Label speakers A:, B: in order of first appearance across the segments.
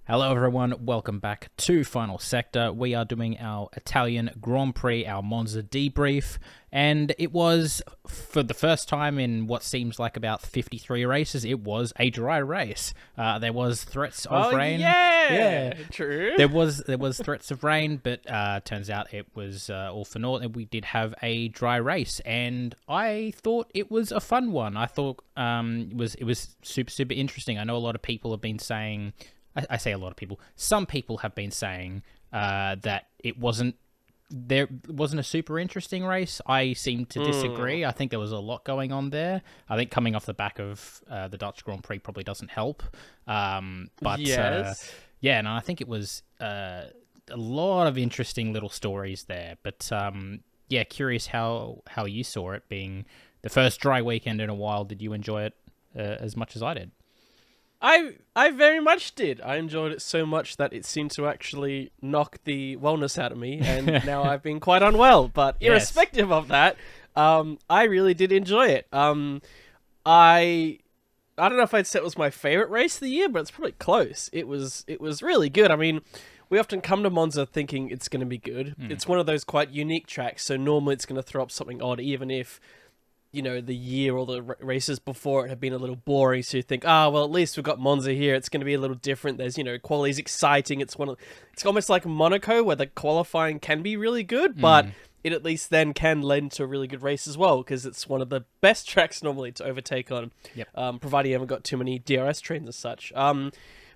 A: Hello everyone, welcome back to Final Sector. We are doing our Italian Grand Prix, our Monza debrief, and it was, for the first time in what seems like about 53 races, it was a dry race. There was threats of rain.
B: Yeah, true.
A: There was threats of rain, but turns out it was all for naught, and we did have a dry race, and I thought it was a fun one. I thought it was super interesting. I know a lot of people have been saying... I say a lot of people. Some people have been saying that it wasn't a super interesting race. I seem to disagree. I think there was a lot going on there. I think coming off the back of the Dutch Grand Prix probably doesn't help. But
B: yes.
A: Yeah, and I think it was a lot of interesting little stories there. But yeah, curious how you saw it being the first dry weekend in a while. Did you enjoy it as much as I did?
B: I very much did. I enjoyed it so much that it seemed to actually knock the wellness out of me, and now I've been quite unwell. But irrespective of that, I really did enjoy it. I don't know if I'd say it was my favorite race of the year, but it's probably close. It was really good. I mean, we often come to Monza thinking it's going to be good. It's one of those quite unique tracks, so normally it's going to throw up something odd, even if the year or the races before it have been a little boring. So you think, well, at least we've got Monza here. It's going to be a little different. There's, quality's exciting. It's almost like Monaco where the qualifying can be really good, but it at least then can lend to a really good race as well, because it's one of the best tracks normally to overtake on, provided you haven't got too many DRS trains as such.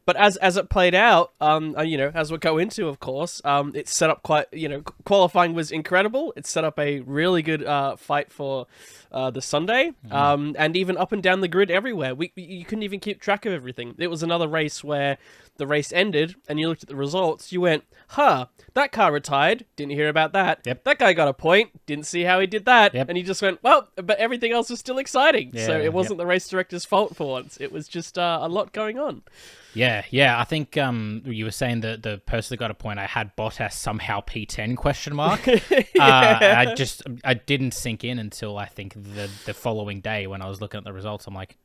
B: But as it played out, as we'll go into, of course, it set up quite, qualifying was incredible. It set up a really good fight for the Sunday, and even up and down the grid everywhere. You couldn't even keep track of everything. It was another race where the race ended, and you looked at the results, you went, that car retired, didn't hear about that.
A: Yep.
B: That guy got a point, didn't see how he did that.
A: Yep.
B: And you just went, well, but everything else was still exciting.
A: Yeah,
B: so it wasn't the race director's fault for once. It was just a lot going on.
A: Yeah. I think you were saying that the person that got a point, I had Bottas somehow P10 question mark. I didn't sink in until I think the following day when I was looking at the results. I'm like,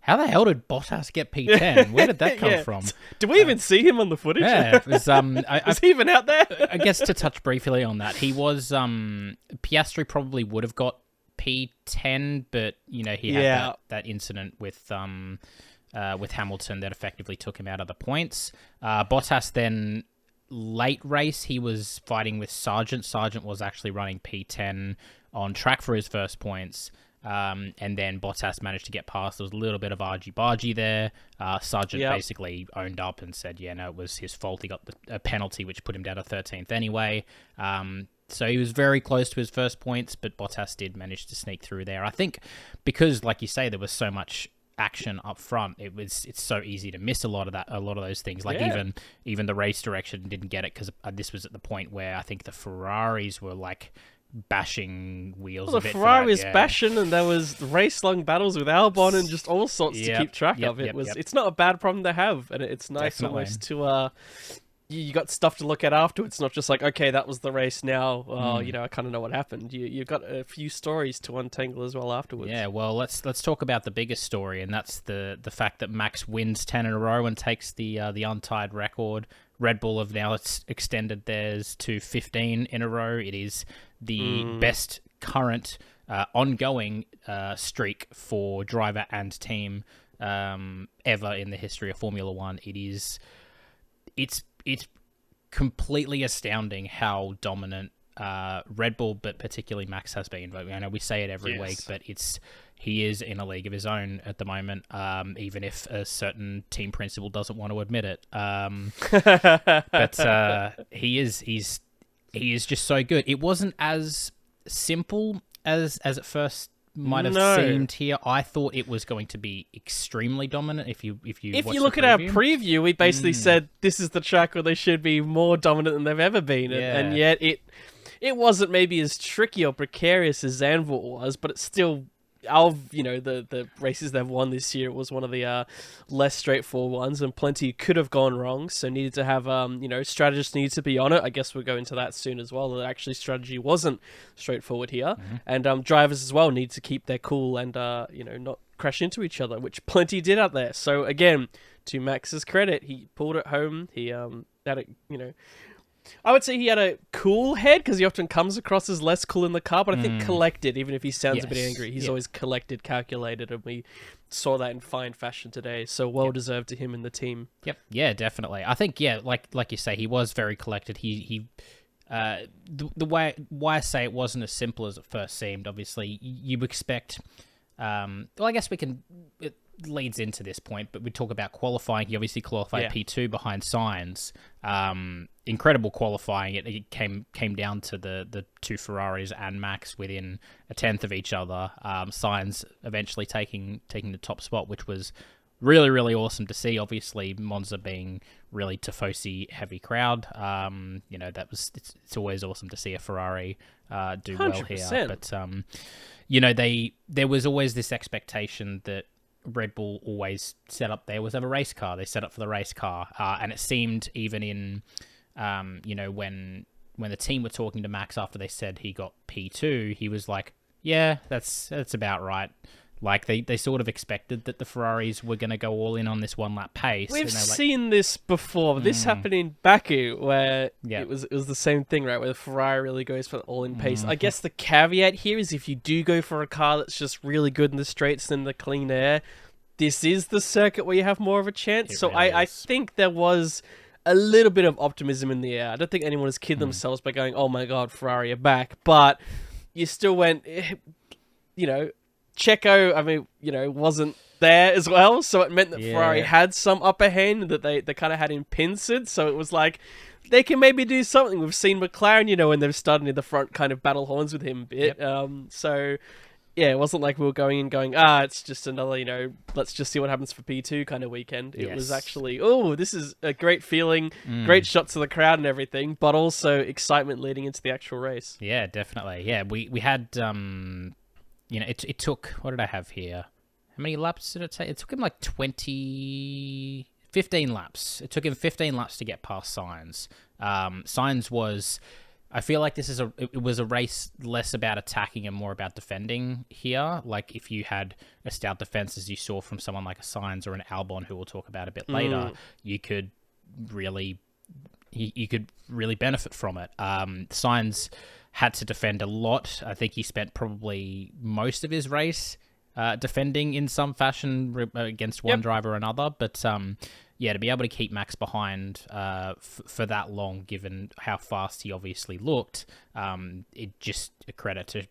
A: how the hell did Bottas get P10? Where did that come from?
B: Did we even see him on the footage?
A: Yeah, it was,
B: was he even out there?
A: I guess to touch briefly on that, he was Piastri probably would have got P10, but he had that incident with Hamilton that effectively took him out of the points. Bottas then late race, he was fighting with Sargent. Sargent was actually running P10 on track for his first points. And then Bottas managed to get past. There was a little bit of argy-bargy there. Sargent basically owned up and said, it was his fault. He got a penalty, which put him down to 13th anyway. So he was very close to his first points, but Bottas did manage to sneak through there. I think because, like you say, there was so much action up front, it's so easy to miss a lot of those things. Like even the race direction didn't get it, because this was at the point where I think the Ferraris were like bashing wheels a bit.
B: The Ferrari was bashing, and there was race-long battles with Albon and just all sorts to keep track of. It's not a bad problem to have, and it's nice almost to you got stuff to look at after. It's not just like, okay, that was the race now. I kind of know what happened. You've got a few stories to untangle as well afterwards.
A: Yeah, well, let's talk about the biggest story, and that's the fact that Max wins 10 in a row and takes the untied record. Red Bull have now extended theirs to 15 in a row. It is the best current ongoing streak for driver and team ever in the history of Formula One. It's completely astounding how dominant Red Bull, but particularly Max, has been. But I know we say it every week, but he is in a league of his own at the moment, even if a certain team principal doesn't want to admit it. But he's just so good. It wasn't as simple as it first might have seemed here. I thought it was going to be extremely dominant. If you
B: look at our preview, we basically said this is the track where they should be more dominant than they've ever been, and yet it wasn't maybe as tricky or precarious as Zandvoort was, but it's still the races they've won this year, it was one of the less straightforward ones, and plenty could have gone wrong, so needed to have strategists needed to be on it. I guess we'll go into that soon as well, that actually strategy wasn't straightforward here. And drivers as well need to keep their cool and not crash into each other, which plenty did out there. So again, to Max's credit, he pulled it home. He had a, I would say he had a cool head because he often comes across as less cool in the car, but I think collected, even if he sounds a bit angry, he's always collected, calculated, and we saw that in fine fashion today. So well deserved to him and the team.
A: Yep. Yeah, definitely. I think like you say, he was very collected. He the way why I say it wasn't as simple as it first seemed. Obviously, you expect. Well, I guess it leads into this point, but we talk about qualifying. He obviously qualified P2 behind Sainz. Incredible qualifying. It came down to the two Ferraris and Max within a tenth of each other. Sainz eventually taking the top spot, which was really, really awesome to see. Obviously, Monza being really Tifosi heavy crowd. It's always awesome to see a Ferrari do 100%. Well here. But there was always this expectation that Red Bull always set up there was have a race car. They set up for the race car, and it seemed even in when the team were talking to Max after they said he got P2, he was like, yeah, that's about right. Like they sort of expected that the Ferraris were going to go all in on this one lap pace.
B: We've seen this before. This happened in Baku, where it was the same thing, right? Where the Ferrari really goes for the all-in pace. I guess the caveat here is if you do go for a car that's just really good in the straights and the clean air, this is the circuit where you have more of a chance. I think there was a little bit of optimism in the air. I don't think anyone has kidded themselves by going, "Oh my God, Ferrari are back," but you still went, Checo, wasn't there as well, so it meant that Ferrari had some upper hand that they kind of had him pincered, so it was like, they can maybe do something. We've seen McLaren, when they've started in the front, kind of battle horns with him a bit. It wasn't like we were going in going, it's just another, let's just see what happens for P2 kind of weekend. It was actually, this is a great feeling, great shots of the crowd and everything, but also excitement leading into the actual race.
A: Yeah, definitely. Yeah, we had... it took, what did I have here? How many laps did it take? It took him like 15 laps. It took him 15 laps to get past Sainz. Sainz was, I feel like it was a race less about attacking and more about defending here. Like if you had a stout defense, as you saw from someone like a Sainz or an Albon, who we'll talk about a bit later, you could really benefit from it. Sainz had to defend a lot. I think he spent probably most of his race defending in some fashion against one driver or another. But to be able to keep Max behind for that long, given how fast he obviously looked, it just a credit to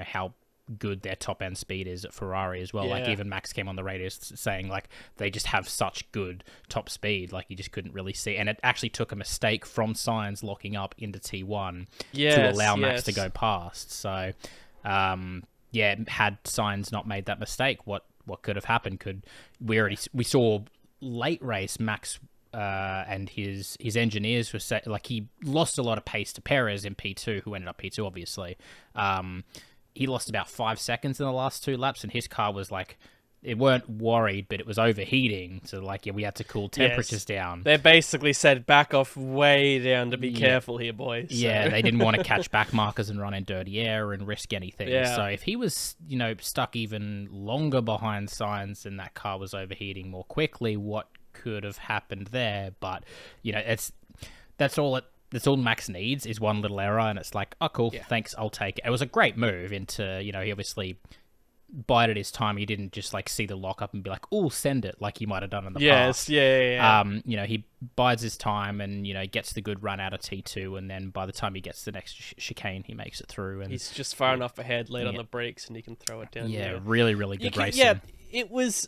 A: how good their top end speed is at Ferrari as well. Like even Max came on the radio saying like they just have such good top speed, like you just couldn't really see, and it actually took a mistake from Sainz locking up into T1 to allow Max to go past. So had Sainz not made that mistake, what could have happened? We saw late race Max and his engineers were he lost a lot of pace to Perez in P2, who ended up P2 obviously. He lost about 5 seconds in the last two laps, and his car was like, it weren't worried, but it was overheating. So we had to cool temperatures down.
B: They basically said, back off way down to be careful here, boys. So.
A: Yeah, they didn't want to catch back markers and run in dirty air and risk anything. Yeah. So if he was, stuck even longer behind Sainz and that car was overheating more quickly, what could have happened there? But, that's all Max needs is one little error, and it's like, oh, cool, thanks, I'll take it. It was a great move into, he obviously bided his time. He didn't just, see the lockup and be like, oh, send it, like he might have done in the past. He bides his time and, gets the good run out of T2, and then by the time he gets to the next chicane, he makes it through. And
B: he's just far enough ahead, late on the brakes, and he can throw it down.
A: Yeah, really, really good racing.
B: Yeah, it was...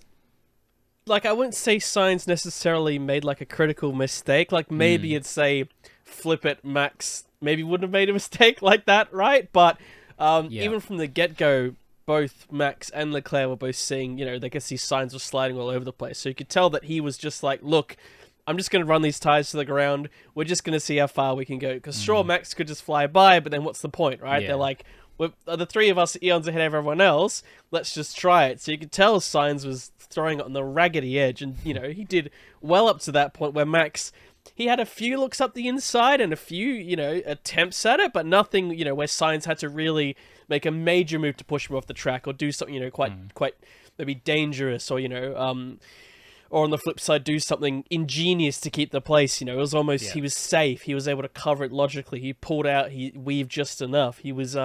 B: I wouldn't say Sainz necessarily made, a critical mistake. Maybe it's a... flip it, Max maybe wouldn't have made a mistake like that, right? But even from the get-go, both Max and Leclerc were both seeing, they could see Sainz was sliding all over the place. So you could tell that he was just like, look, I'm just going to run these tires to the ground. We're just going to see how far we can go. Because sure, Max could just fly by, but then what's the point, right? Yeah. They're like, the three of us eons ahead of everyone else. Let's just try it. So you could tell Sainz was throwing it on the raggedy edge. And, he did well up to that point where Max... He had a few looks up the inside and a few, attempts at it, but nothing, where Sainz had to really make a major move to push him off the track or do something, quite maybe dangerous or, or on the flip side, do something ingenious to keep the place. You know, it was almost, he was safe. He was able to cover it logically. He pulled out, he weaved just enough. He was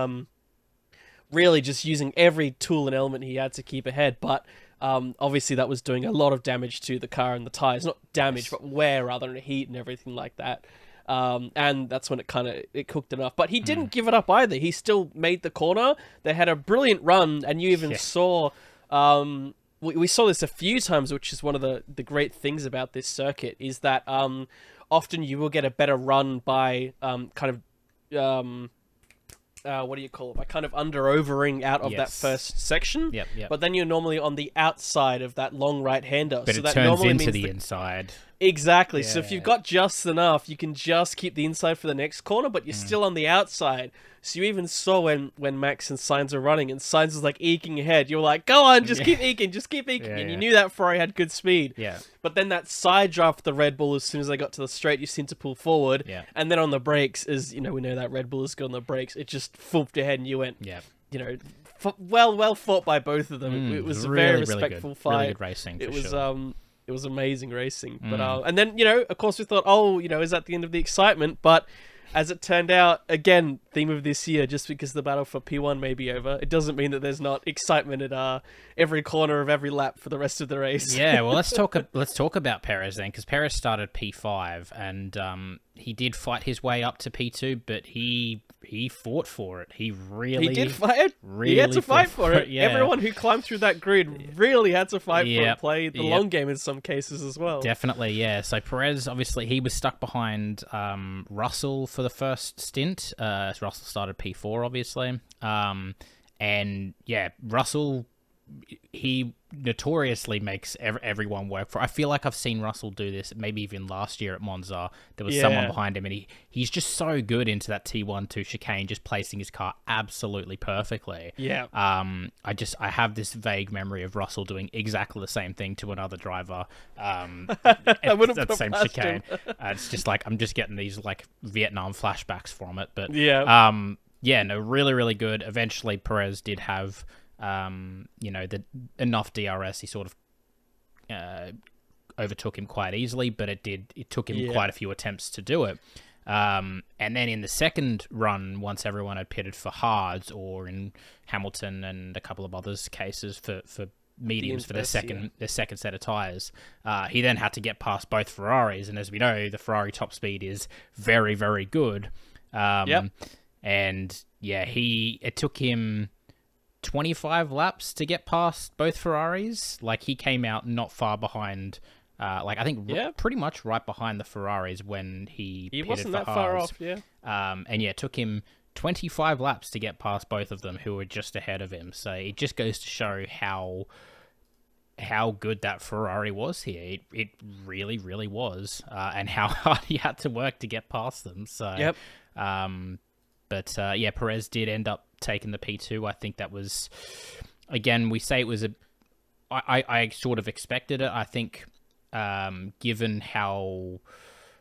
B: really just using every tool and element he had to keep ahead. But obviously that was doing a lot of damage to the car and the tires. Not damage, but wear rather than heat and everything like that. And that's when it cooked enough. But he didn't give it up either. He still made the corner. They had a brilliant run, and you even saw... we saw this a few times, which is one of the great things about this circuit, is that often you will get a better run by what do you call it? By kind of under-overing out of that first section.
A: Yep.
B: But then you're normally on the outside of that long right-hander.
A: But
B: so
A: it
B: that
A: turns
B: normally
A: into
B: means
A: the inside.
B: Exactly.
A: Yeah.
B: So if you've got just enough, you can just keep the inside for the next corner, but you're still on the outside. So you even saw when Max and Sainz are running, and Sainz was like eking ahead. You're like, go on, just keep eking, just keep eking. And you knew that Ferrari had good speed.
A: Yeah.
B: But then that side drive for the Red Bull, as soon as they got to the straight, you seem to pull forward.
A: Yeah.
B: And then on the brakes, we know that Red Bull is good on the brakes. It just foofed ahead, and you went, well fought by both of them. It was
A: really,
B: a very respectful fight.
A: Really good racing.
B: It was amazing racing. But and then, of course we thought, is that the end of the excitement? But as it turned out, again, theme of this year, just because the battle for P1 may be over, it doesn't mean that there's not excitement at every corner of every lap for the rest of the race.
A: Yeah, well, let's talk about Perez then, because Perez started P5, and he did fight his way up to P2, but he fought for it. He did
B: fight. He had to fight for it.
A: Yeah.
B: Everyone who climbed through that grid really had to fight for it. Play the long game in some cases as well.
A: Definitely, yeah. So Perez, obviously, he was stuck behind Russell for the first stint. Russell started P4, obviously. And yeah, Russell, he notoriously makes everyone work for. I feel like I've seen Russell do this, maybe even last year at Monza. There was someone behind him, and he's just so good into that T1-2 chicane, just placing his car absolutely perfectly.
B: Yeah.
A: I have this vague memory of Russell doing exactly the same thing to another driver.
B: I
A: wouldn't that same chicane. It's just like I'm just getting these like Vietnam flashbacks from it. But really, really good. Eventually, Perez did have enough DRS. He sort of overtook him quite easily, but it took him quite a few attempts to do it. And then in the second run, once everyone had pitted for hards, or in Hamilton and a couple of others cases for mediums for their second set of tires, he then had to get past both Ferraris, and as we know, the Ferrari top speed is very, very good. And it took him 25 laps to get past both Ferraris. Like, he came out not far behind, I think pretty much right behind the Ferraris when he pitted
B: wasn't
A: for
B: that
A: hards.
B: far off,
A: it took him 25 laps to get past both of them, who were just ahead of him. So it just goes to show how good that Ferrari was here. It really, really was, and how hard he had to work to get past them. So, Perez did end up taking the P2. I think that was, again, we say it was I sort of expected it. I think, given how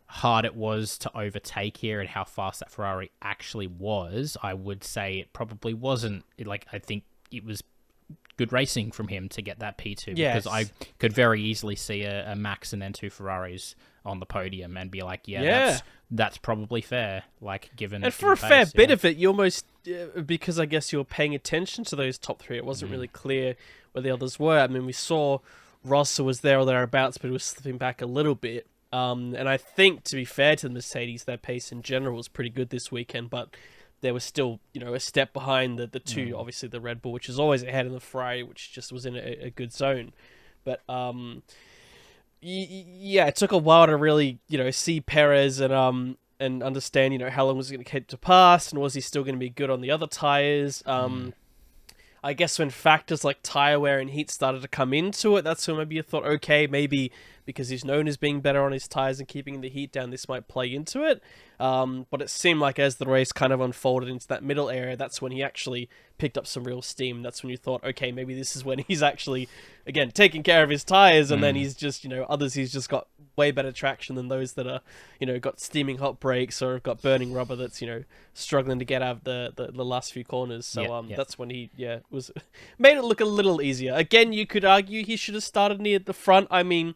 A: hard it was to overtake here and how fast that Ferrari actually was, I would say it probably wasn't. I think it was good racing from him to get that P2, because I could very easily see a Max and then two Ferraris on the podium and be like, that's probably fair. Given
B: and for a fair bit of it, you almost because I guess you were paying attention to those top three. It wasn't really clear where the others were. I mean, we saw Russell was there or thereabouts, but he was slipping back a little bit. And I think, to be fair to the Mercedes, their pace in general was pretty good this weekend, but there was still, a step behind the two, obviously the Red Bull, which is always ahead of the Ferrari, which just was in a good zone. But, it took a while to really, see Perez and understand, how long was it going to take to pass, and was he still going to be good on the other tires? I guess when factors like tire wear and heat started to come into it, that's when maybe you thought, okay, maybe because he's known as being better on his tires and keeping the heat down, this might play into it. But it seemed like as the race kind of unfolded into that middle area, that's when he actually picked up some real steam. That's when you thought, okay, maybe this is when he's actually, again, taking care of his tires, and then he's just, others he's just got way better traction than those that are, got steaming hot brakes or have got burning rubber that's, struggling to get out of the last few corners. So that's when he, was made it look a little easier. Again, you could argue he should have started near the front. I mean,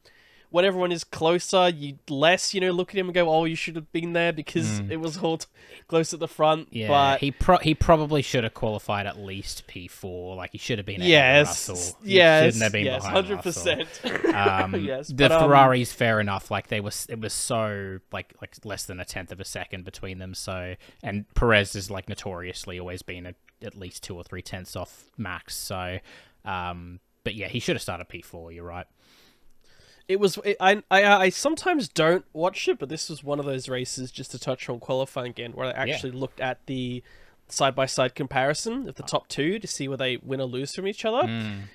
B: when everyone is closer, you less, look at him and go, oh, you should have been there because it was all close at the front.
A: Yeah,
B: but
A: he probably should have qualified at least P4. Like, he should have been ahead of Russell. He shouldn't have been behind
B: 100%.
A: Russell.
B: Yes,
A: the Ferraris, fair enough. Like, it was so like less than a tenth of a second between them. So, and Perez has like notoriously always been at least 2 or 3 tenths off Max. So, but yeah, he should have started P4. You're right.
B: It was. I sometimes don't watch it, but this was one of those races, just to touch on qualifying again, where I actually looked at the side-by-side comparison of the top two to see where they win or lose from each other.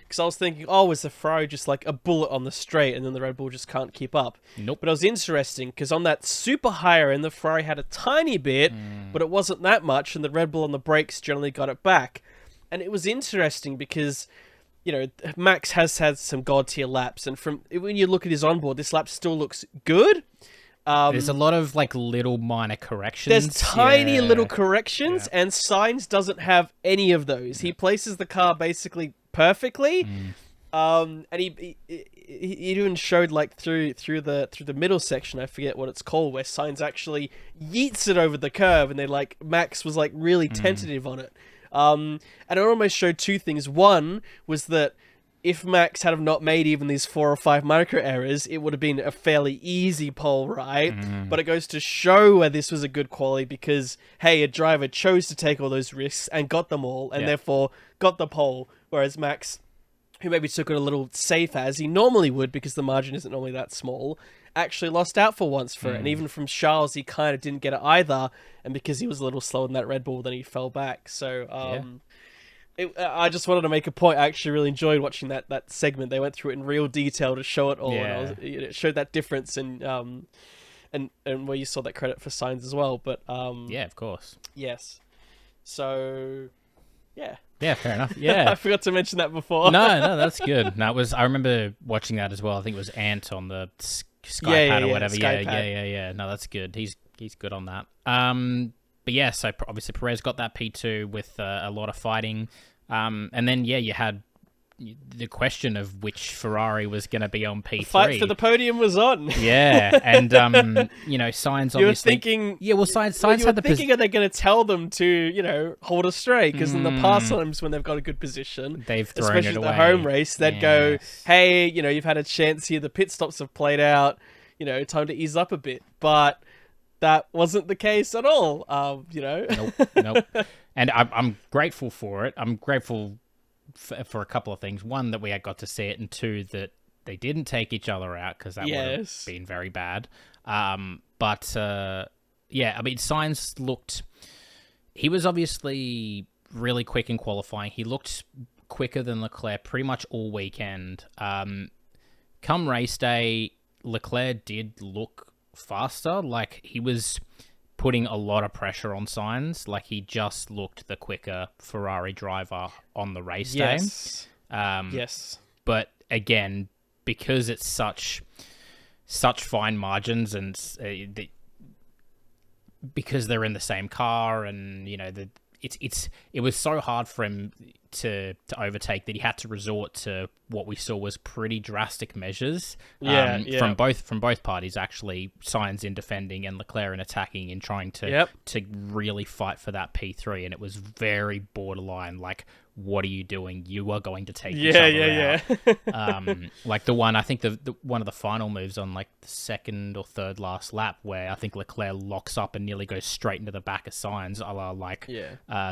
B: Because I was thinking, oh, is the Ferrari just like a bullet on the straight, and then the Red Bull just can't keep up?
A: Nope.
B: But it was interesting because on that super higher end, the Ferrari had a tiny bit, but it wasn't that much, and the Red Bull on the brakes generally got it back. And it was interesting because, Max has had some god tier laps, and when you look at his onboard, this lap still looks good.
A: There's a lot of like little minor corrections.
B: There's tiny little corrections, and Sainz doesn't have any of those. He places the car basically perfectly, and he even showed like through the middle section, I forget what it's called, where Sainz actually yeets it over the curve, and Max was like really tentative on it. And it almost showed two things. One was that if Max had not made even these 4 or 5 micro errors, it would have been a fairly easy pole, right? But it goes to show where this was a good quality because, hey, a driver chose to take all those risks and got them all, and therefore got the pole, whereas Max, who maybe took it a little safe as he normally would because the margin isn't normally that small, actually lost out for once for it. And even from Charles, he kind of didn't get it either, and because he was a little slower than that Red Bull, then he fell back. So I just wanted to make a point. I actually really enjoyed watching that segment. They went through it in real detail to show it all, and it showed that difference, and where you saw that credit for Sainz as well. But
A: yeah, of course,
B: yes. So yeah,
A: fair enough. Yeah,
B: I forgot to mention that before.
A: No, that's good. No, I remember watching that as well. I think it was Ant on the Skypad or whatever. Yeah. No, that's good. He's good on that. But yeah, so obviously Perez got that P2 with a lot of fighting. And then, you had the question of which Ferrari was going to be on P3.
B: The fight for the podium was on.
A: Yeah, and, Sainz obviously...
B: You were thinking...
A: Yeah, well, Sainz had the
B: position. Are they going to tell them to, hold us straight? Because in the past times when they've got a good position,
A: they've thrown
B: especially
A: it away.
B: the home race, they'd go, hey, you've had a chance here. The pit stops have played out. Time to ease up a bit. But... that wasn't the case at all,
A: Nope. And I'm grateful for it. I'm grateful for a couple of things. One, that we had got to see it, and two, that they didn't take each other out, because that would have been very bad. But Sainz looked... He was obviously really quick in qualifying. He looked quicker than Leclerc pretty much all weekend. Come race day, Leclerc did look faster. Like, he was putting a lot of pressure on Sainz. Like, he just looked the quicker Ferrari driver on the race day.
B: Yes.
A: But again, because it's such fine margins, and because they're in the same car, and it was so hard for him to overtake that he had to resort to what we saw was pretty drastic measures. From both parties, actually. Sainz in defending and Leclerc in attacking, in trying to really fight for that P3, and it was very borderline. Like, what are you doing? You are going to take each other out. Like the one, I think the one of the final moves on like the second or third last lap, where I think Leclerc locks up and nearly goes straight into the back of Sainz, a la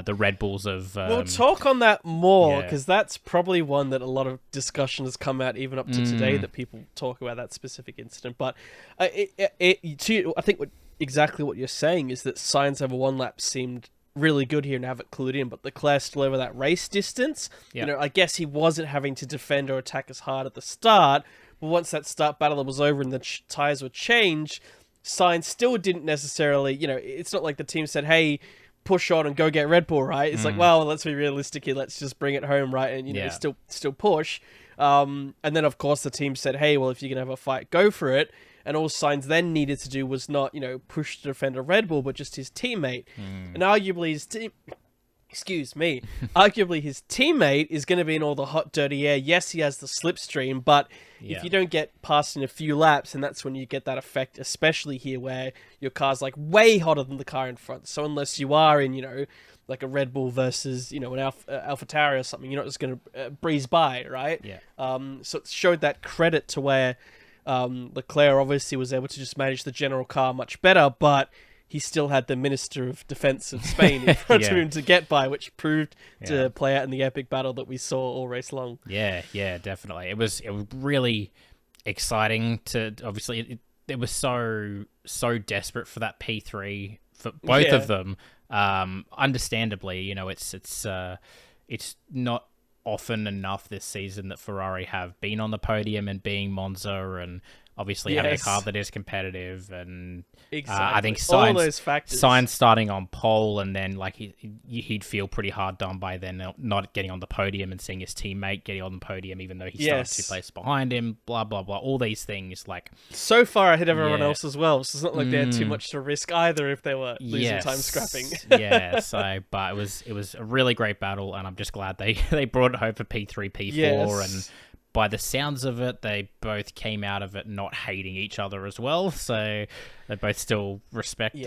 A: the Red Bulls of...
B: we'll talk on that more, because that's probably one that a lot of discussion has come out even up to today, that people talk about that specific incident. But I think exactly what you're saying is that Sainz over one lap seemed really good here and have it clued in, but Leclerc still over that race distance. I guess he wasn't having to defend or attack as hard at the start, but once that start battle was over and the tyres were changed, Sainz still didn't necessarily, it's not like the team said, hey, push on and go get Red Bull, right? It's like, well, let's be realistic here, let's just bring it home, right? And still push. And then of course the team said, hey, well, if you're gonna have a fight, go for it. And all Sainz then needed to do was not, push to defend a Red Bull, but just his teammate. And arguably excuse me, arguably his teammate is going to be in all the hot, dirty air. Yes, he has the slipstream, but if you don't get past in a few laps, and that's when you get that effect, especially here where your car's like way hotter than the car in front. So unless you are in, like a Red Bull versus, an AlphaTauri or something, you're not just going to breeze by, right?
A: Yeah.
B: So it showed that credit to where Leclerc obviously was able to just manage the general car much better, but he still had the Minister of Defense of Spain in front of him to get by, which proved to play out in the epic battle that we saw all race long.
A: Yeah, definitely. It was really exciting to, obviously, it was so desperate for that P3 for both of them. Understandably, it's not often enough this season that Ferrari have been on the podium and being Monza and obviously having a car that is competitive, and I think
B: all those factors.
A: Sainz starting on pole, and then like he'd feel pretty hard done by then not getting on the podium and seeing his teammate getting on the podium even though he started 2 places behind him, blah blah blah, all these things, like
B: so far ahead of everyone else as well, so it's not like they had too much to risk either if they were losing time scrapping.
A: But it was a really great battle, and I'm just glad they brought it home for P3 P4 and by the sounds of it, they both came out of it not hating each other as well. So they both still respectful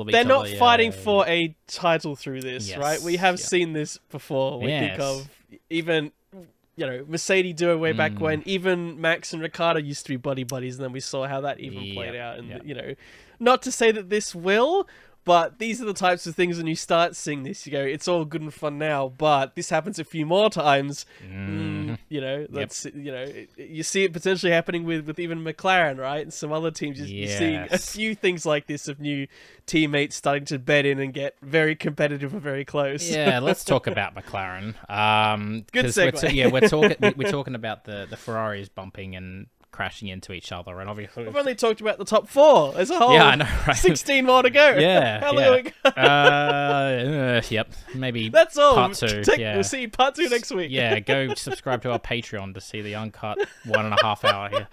A: of each other.
B: They're not fighting for a title through this, right? We have seen this before. We think of even, Mercedes do it way back when. Even Max and Ricciardo used to be buddies, and then we saw how that even played out. And, not to say that this will, but these are the types of things when you start seeing this, you go, it's all good and fun now, but this happens a few more times. You see it potentially happening with even McLaren, right? And some other teams. You're seeing a few things like this of new teammates starting to bed in and get very competitive or very close.
A: Yeah, let's talk about McLaren.
B: Good segue.
A: We're talking about the Ferraris bumping and crashing into each other, and obviously
B: we've only talked about the top 4 as a whole.
A: Yeah, I know, right?
B: 16 more to go.
A: How
B: long we go?
A: Maybe
B: that's all.
A: Part 2.
B: We'll see you part 2 next week.
A: Go subscribe to our Patreon to see the uncut 1.5 hour here.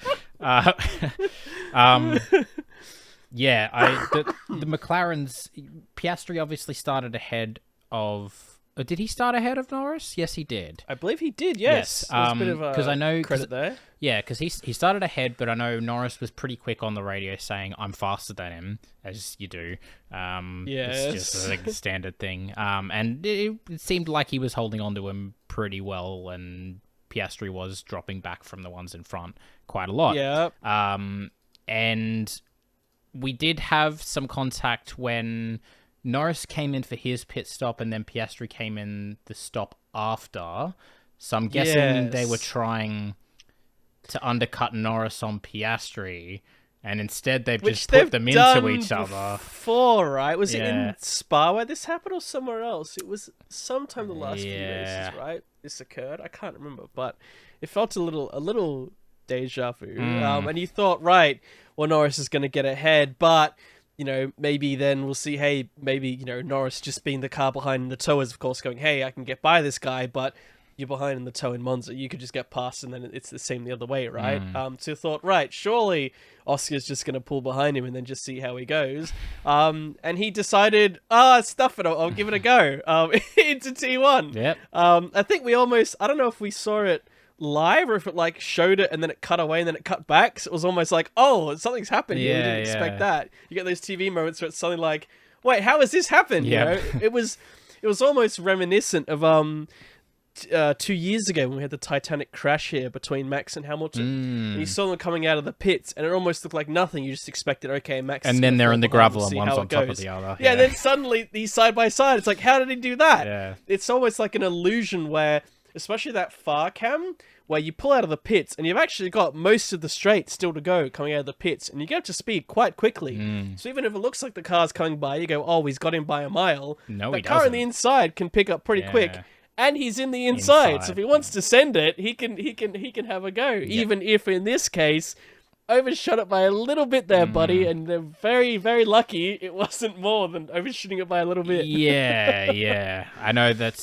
A: The McLarens, Piastri obviously started ahead of. Did he start ahead of Norris? Yes, he did.
B: I believe he did. Yes. There's a bit of
A: I know
B: credit there.
A: Yeah, because he started ahead, but I know Norris was pretty quick on the radio saying, "I'm faster than him," as you do. It's just like a standard thing. And it seemed like he was holding on to him pretty well, and Piastri was dropping back from the ones in front quite a lot.
B: Yeah.
A: And we did have some contact when Norris came in for his pit stop, and then Piastri came in the stop after. So I'm guessing they were trying to undercut Norris on Piastri, and instead they've just put them into each other.
B: Before, right? Was it in Spa where this happened, or somewhere else? It was sometime the last few races, right? This occurred. I can't remember, but it felt a little deja vu. And you thought, right, well, Norris is going to get ahead, but maybe then we'll see, hey, maybe, Norris just being the car behind in the tow is, of course, going, hey, I can get by this guy, but you're behind in the tow in Monza. You could just get past, and then it's the same the other way, right? So you thought, right, surely Oscar's just going to pull behind him and then just see how he goes. And he decided, stuff it, I'll give it a go into T1.
A: Yep.
B: I think we almost, I don't know if we saw it live or if it like showed it and then it cut away and then it cut back, so it was almost like, oh, something's happened here. We didn't expect that. You get those TV moments where it's something like, wait, how has this happened? It was almost reminiscent of 2 years ago when we had the Titanic crash here between Max and Hamilton. And you saw them coming out of the pits and it almost looked like nothing. You just expected, okay, Max,
A: and then they're in the gravel and one's on top of the other.
B: And then suddenly these side by side, it's like, how did he do that? It's almost like an illusion where, especially that far cam, where you pull out of the pits and you've actually got most of the straight still to go coming out of the pits, and you get up to speed quite quickly. So even if it looks like the car's coming by, you go, oh, he's got him by a mile.
A: No,
B: the
A: he
B: car
A: doesn't.
B: on the inside can pick up pretty quick, and he's in the inside. So if he wants to send it, he can have a go. Even if in this case, overshot it by a little bit there, buddy, and they're very, very lucky it wasn't more than overshooting it by a little bit.
A: I know that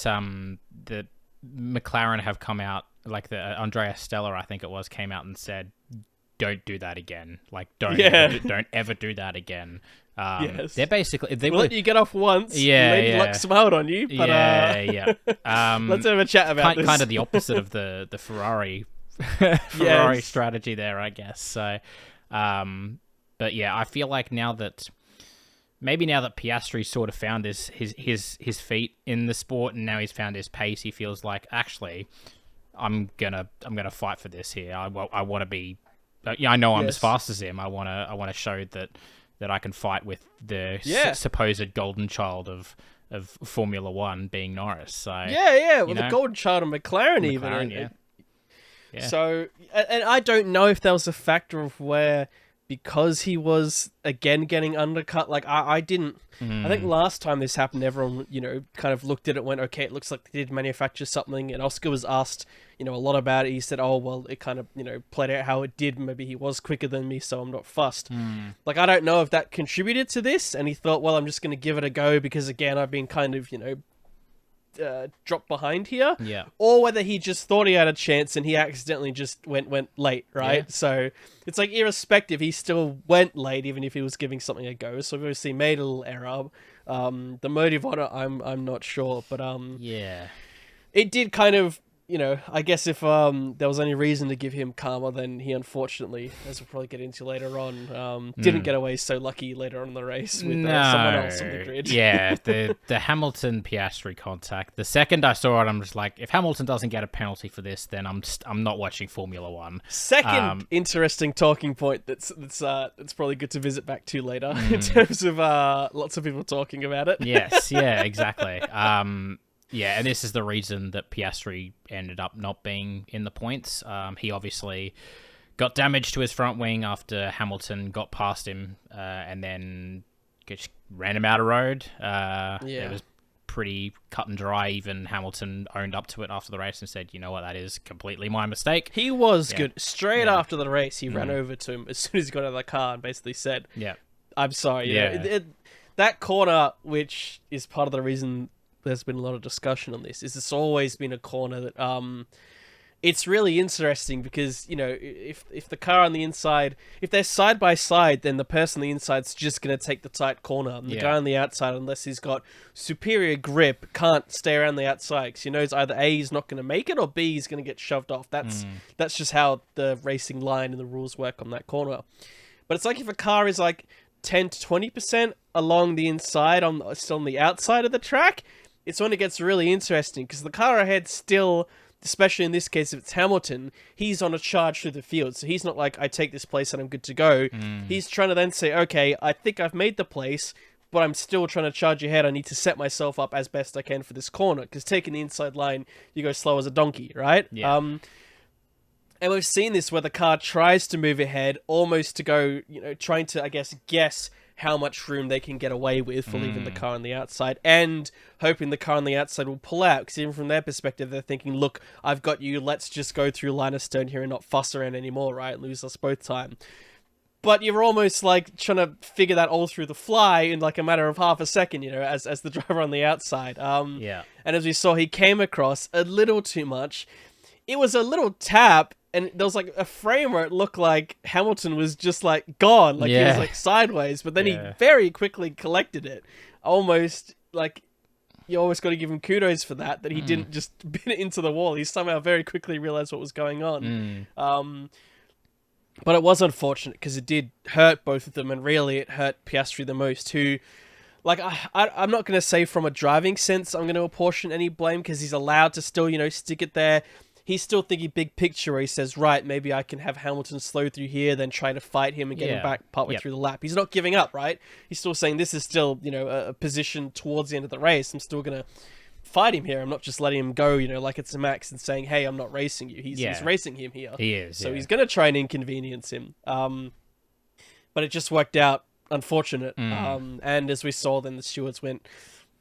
A: that McLaren have come out, like the Andrea Stella, I think it was, came out and said don't do that again. Like, don't ever do that again.
B: Yes.
A: They're basically
B: we'll let you get off once.
A: Yeah,
B: Lady Luck smiled on you, but let's have a chat about this.
A: Kind of the opposite of the Ferrari strategy there, I guess. So, but yeah, I feel like now that Piastri sort of found his feet in the sport, and now he's found his pace, he feels like, actually, I'm gonna fight for this here. I want to be. I know I'm as fast as him. I want to show that I can fight with the supposed golden child of Formula One, being Norris. So
B: the golden child of McLaren even.
A: Yeah.
B: So, and I don't know if there was a factor of where, because he was again getting undercut. Like I didn't. I think last time this happened, everyone kind of looked at it, and went, okay, it looks like they did manufacture something. And Oscar was asked a lot about it. He said, oh well, it kind of played out how it did. Maybe he was quicker than me, so I'm not fussed. Like I don't know if that contributed to this, and he thought, well, I'm just going to give it a go because again I've been kind of dropped behind here, or whether he just thought he had a chance and he accidentally just went late, right? So it's like, irrespective, he still went late even if he was giving something a go. So we obviously made a little error. The motive on it, I'm not sure, but it did kind of, I guess if there was any reason to give him karma, then he unfortunately, as we'll probably get into later on, didn't get away so lucky later on in the race with someone else on the grid.
A: Yeah, the Hamilton Piastri contact. The second I saw it, I'm just like, if Hamilton doesn't get a penalty for this, then I'm not watching Formula One.
B: Second interesting talking point that's probably good to visit back to later in terms of lots of people talking about it.
A: Yes, yeah, exactly. Yeah, and this is the reason that Piastri ended up not being in the points. He obviously got damage to his front wing after Hamilton got past him, and then just ran him out of road. It was pretty cut and dry. Even Hamilton owned up to it after the race and said, you know what, that is completely my mistake.
B: He was good. Straight after the race, he ran over to him as soon as he got out of the car and basically said, I'm sorry. That corner, which is part of the reason there's been a lot of discussion on this, is it's always been a corner that it's really interesting because if the car on the inside, if they're side by side, then the person on the inside's just going to take the tight corner, and the guy on the outside, unless he's got superior grip, can't stay around the outside because he knows either A, he's not going to make it, or B, he's going to get shoved off. That's just how the racing line and the rules work on that corner. But it's like if a car is like 10 to 20% along the inside, still on the outside of the track, it's when it gets really interesting because the car ahead still, especially in this case, if it's Hamilton, he's on a charge through the field. So he's not like, I take this place and I'm good to go. He's trying to then say, okay, I think I've made the place, but I'm still trying to charge ahead. I need to set myself up as best I can for this corner because taking the inside line, you go slow as a donkey, right?
A: Yeah.
B: And we've seen this where the car tries to move ahead, almost to go, trying to, I guess how much room they can get away with for leaving the car on the outside and hoping the car on the outside will pull out. Because even from their perspective, they're thinking, look, I've got you. Let's just go through line of stone here and not fuss around anymore, right? Lose us both time. But you're almost like trying to figure that all through the fly in like a matter of half a second, as the driver on the outside. And as we saw, he came across a little too much. It was a little tap, and there was like a frame where it looked like Hamilton was just like gone, like he was like sideways, but then he very quickly collected it. Almost like you always got to give him kudos for that he didn't just bin it into the wall. He somehow very quickly realized what was going on. But it was unfortunate because it did hurt both of them, and really it hurt Piastri the most, who, like, I'm not going to say from a driving sense I'm going to apportion any blame because he's allowed to still, stick it there. He's still thinking big picture where he says, right, maybe I can have Hamilton slow through here, then try to fight him and get him back partway through the lap. He's not giving up, right? He's still saying this is still, a position towards the end of the race. I'm still going to fight him here. I'm not just letting him go, like it's a Max and saying, hey, I'm not racing you. He's racing him here.
A: He is.
B: So he's going to try and inconvenience him. But it just worked out unfortunate. And as we saw, then the stewards went,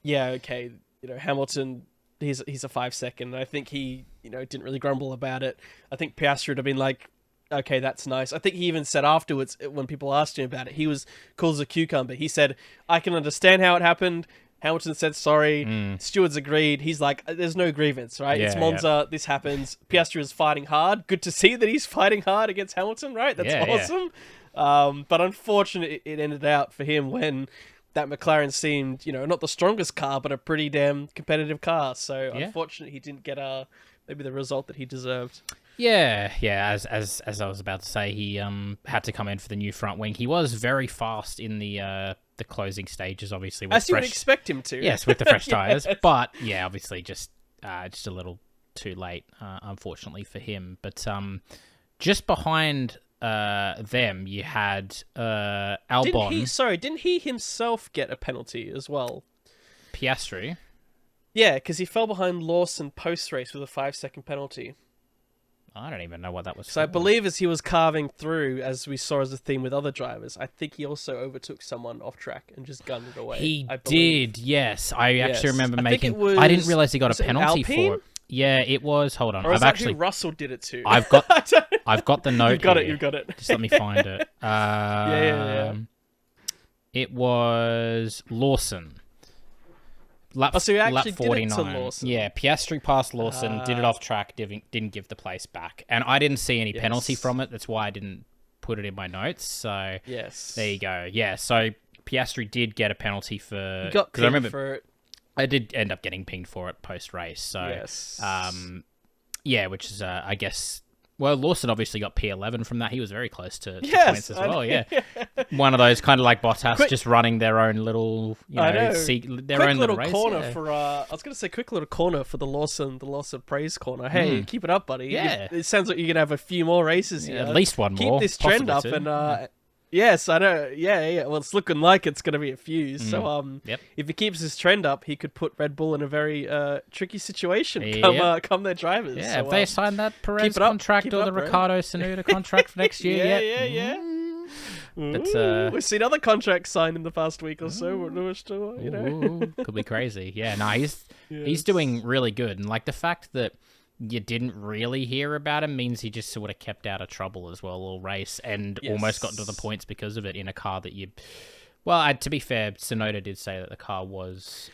B: okay, Hamilton, he's a 5 second. And I think he, didn't really grumble about it. I think Piastri would have been like, okay, that's nice. I think he even said afterwards, when people asked him about it, he was cool as a cucumber. He said, I can understand how it happened. Hamilton said sorry. Stewards agreed. He's like, there's no grievance, right? It's Monza. This happens. Piastri was fighting hard. Good to see that he's fighting hard against Hamilton, right? That's awesome. But unfortunately, it ended out for him when that McLaren seemed, not the strongest car, but a pretty damn competitive car. So unfortunately, he didn't get maybe the result that he deserved.
A: Yeah. As I was about to say, he had to come in for the new front wing. He was very fast in the closing stages, obviously. With
B: As you would expect him to.
A: Yes, with the fresh tires. But yeah, obviously just a little too late, unfortunately for him. But just behind them, you had Albon.
B: Didn't he himself get a penalty as well?
A: Piastri?
B: Yeah, because he fell behind Lawson post-race with a 5-second penalty.
A: I don't even know what that was.
B: So I believe as he was carving through, as we saw as a theme with other drivers, I think he also overtook someone off track and just gunned it away.
A: He did, yes. I actually remember making... I didn't realize he got a penalty for it. Yeah, it was. Hold on.
B: Or is that who Russell did it to?
A: I've got the note.
B: You've got it.
A: Just let me find it.
B: Yeah.
A: It was Lawson.
B: So he actually
A: lap 49.
B: did it to Lawson.
A: Yeah, Piastri passed Lawson, did it off track, didn't give the place back. And I didn't see any penalty from it. That's why I didn't put it in my notes. So
B: yes,
A: there you go. Yeah, so Piastri did get a penalty for...
B: He got pinged for it.
A: I did end up getting pinged for it post-race. So,
B: yes.
A: Which is, I guess... Well, Lawson obviously got P11 from that. He was very close to points as well. Yeah, one of those kind of like Bottas just running their own little, their own little race.
B: Corner for. I was going to say quick little corner for the Lawson praise corner. Hey, keep it up, buddy.
A: Yeah,
B: it sounds like you're gonna have a few more races here.
A: At least one
B: more.
A: Keep
B: this trend up and. Yes, I know. Yeah. Well, it's looking like it's going to be a few. So, if he keeps his trend up, he could put Red Bull in a very tricky situation come their drivers.
A: Yeah,
B: so,
A: if they sign that Perez contract or the Ricciardo Tsunoda contract for next year,
B: yeah. But, we've seen other contracts signed in the past week or so. We're still,
A: could be crazy. Yeah, no, he's doing really good, and like the fact that you didn't really hear about him means he just sort of kept out of trouble as well all race and almost got to the points because of it in a car that you... Well, to be fair, Tsunoda did say that the car was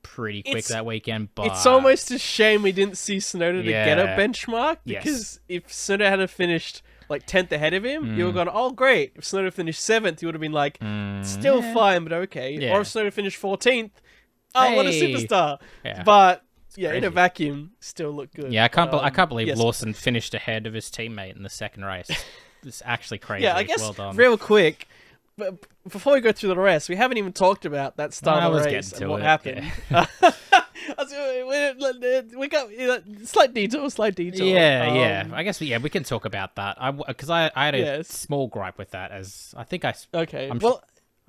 A: pretty quick that weekend, but...
B: It's almost a shame we didn't see Tsunoda to get a benchmark, because if Tsunoda had finished like 10th ahead of him, you would have gone, oh, great. If Tsunoda finished 7th, you would have been like, still fine, but okay. Yeah. Or if Tsunoda finished 14th, what a superstar. Yeah. But... Yeah, in a vacuum, still look good.
A: Yeah, I can't believe Lawson finished ahead of his teammate in the second race. It's actually crazy.
B: Yeah, I guess
A: well done.
B: Real quick, but before we go through the rest, we haven't even talked about that start of the race and what happened. Yeah. we got slight detour.
A: Yeah. I guess we can talk about that. Because I had a small gripe with that.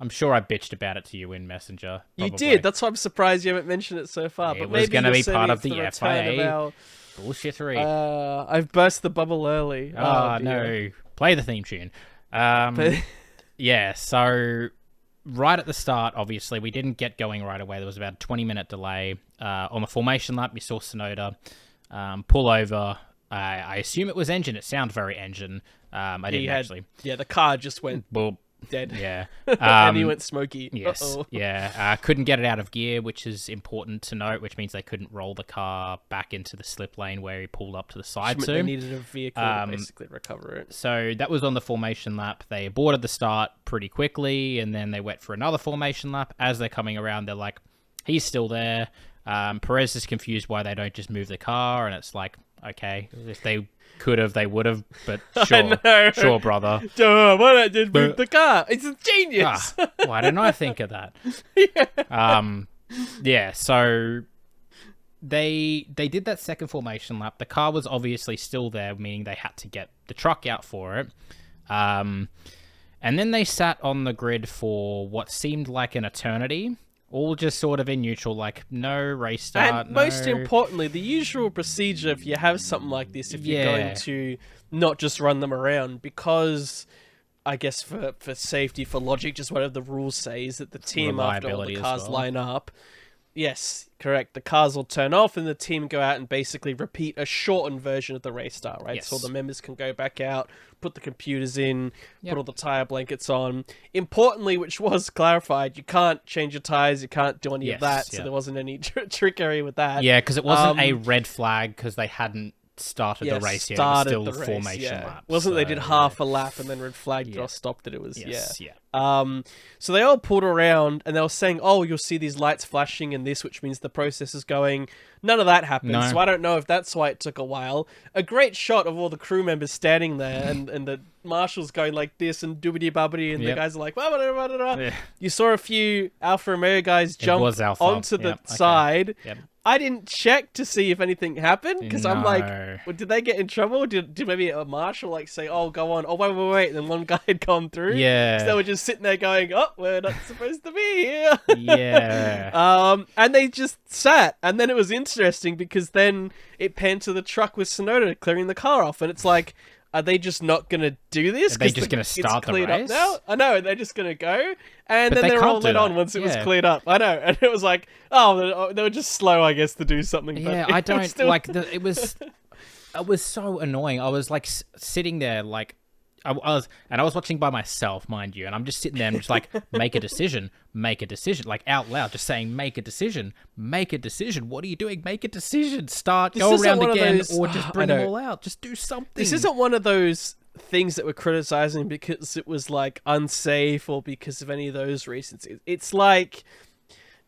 A: I'm sure I bitched about it to you in Messenger. Probably.
B: You did. That's why I'm surprised you haven't mentioned it so far.
A: It was going to be part of the FIA bullshittery.
B: I've burst the bubble early.
A: Oh no. Play the theme tune. Yeah, so right at the start, obviously, we didn't get going right away. There was about a 20-minute delay. On the formation lap, you saw Tsunoda pull over. I assume it was engine. It sounded very engine. I didn't actually.
B: Yeah, the car just went... dead.
A: Yeah.
B: And he went smoky.
A: Yes.
B: Uh-oh.
A: Yeah. Couldn't get it out of gear, which is important to note, which means they couldn't roll the car back into the slip lane where he pulled up to the side to.
B: They needed a vehicle to basically recover it.
A: So that was on the formation lap. They aborted the start pretty quickly, and then they went for another formation lap. As they're coming around, they're like, he's still there. Perez is confused why they don't just move the car, and it's like, okay, if they could have, they would have, but sure, brother.
B: Why not just move the car? It's a genius.
A: Why didn't I think of that? So they did that second formation lap. The car was obviously still there, meaning they had to get the truck out for it. And then they sat on the grid for what seemed like an eternity. All just sort of in neutral, like no race start.
B: And most importantly, the usual procedure if you have something like this, if you're going to not just run them around, because I guess for safety, for logic, just whatever the rules say, is that the team after all the cars line up, Yes, correct. The cars will turn off and the team go out and basically repeat a shortened version of the race start, right?
A: Yes.
B: So the members can go back out, put the computers in,
A: Yep.
B: put all the tire blankets on. Importantly, which was clarified, you can't change your tires, you can't do any of that, so
A: yeah.
B: there wasn't any trickery with that.
A: Yeah, because it wasn't a red flag because they hadn't started the race yet. It was still
B: the race,
A: formation lap.
B: Wasn't
A: so,
B: they did half a lap and then red flagged it or stopped it? It was
A: Yes, yeah.
B: So they all pulled around and they were saying, "Oh, you'll see these lights flashing and this, which means the process is going." None of that happened.
A: No.
B: So I don't know if that's why it took a while. A great shot of all the crew members standing there and the marshals going like this and doobity bobbity and the guys are like, blah, blah, blah, blah, blah.
A: Yeah.
B: You saw a few Alfa Romeo guys jump onto the side.
A: Yep.
B: I didn't check to see if anything happened because I'm like,
A: No.
B: well, did they get in trouble? Did maybe a marshal like say, "Oh, go on"? Oh, wait, and then one guy had gone through.
A: Yeah.
B: So they were just sitting there going, "Oh, we're not supposed to be here."
A: Yeah.
B: And they just sat, and then it was interesting because then it panned to the truck with Sonoda clearing the car off, and it's like, are they just not gonna do this?
A: Are they just gonna start the race?
B: Now? I know they're just gonna go, and
A: But
B: then they're all
A: do
B: let on
A: that.
B: once it was cleared up. I know, and it was like, oh, they were just slow, I guess, to do something.
A: Yeah,
B: but
A: I
B: it
A: don't
B: was still...
A: like it was so annoying. I was like sitting there like I was watching by myself, mind you, and I'm just sitting there and just like make a decision, like out loud, just saying make a decision. What are you doing? Make a decision. Go around again, or just bring them all out. Just do something.
B: This isn't one of those things that we're criticizing because it was like unsafe or because of any of those reasons. It's like,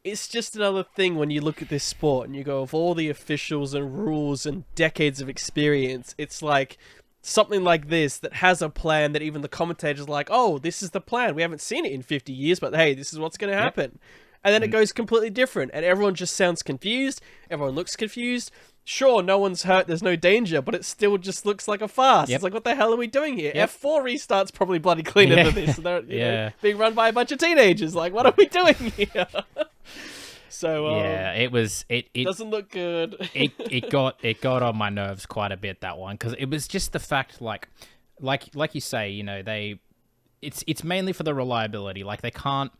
B: it's just another thing when you look at this sport and you go, of all the officials and rules and decades of experience, it's like something like this that has a plan that even the commentators are like, oh, this is the plan. We haven't seen it in 50 years, but hey, this is what's going to happen. And then it goes completely different and everyone just sounds confused. Everyone looks confused. Sure, no one's hurt, there's no danger, but it still just looks like a farce. It's like, what the hell are we doing here? F4 restart's probably bloody cleaner than this. They're you know, being run by a bunch of teenagers. Like, what are we doing here? So
A: it
B: doesn't look good.
A: it got on my nerves quite a bit, that one, because it was just the fact like you say, you know, it's mainly for the reliability. Like they can't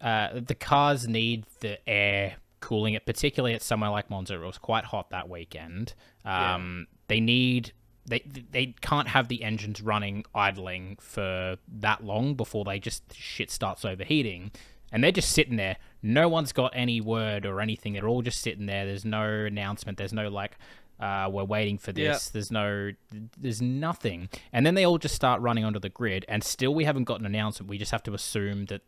A: the cars need the air cooling it, particularly at somewhere like Monza. It was quite hot that weekend. They can't have the engines running idling for that long before shit starts overheating. And they're just sitting there. No one's got any word or anything. They're all just sitting there. There's no announcement. There's no like, we're waiting for this. There's nothing. And then they all just start running onto the grid. And still we haven't got an announcement. We just have to assume that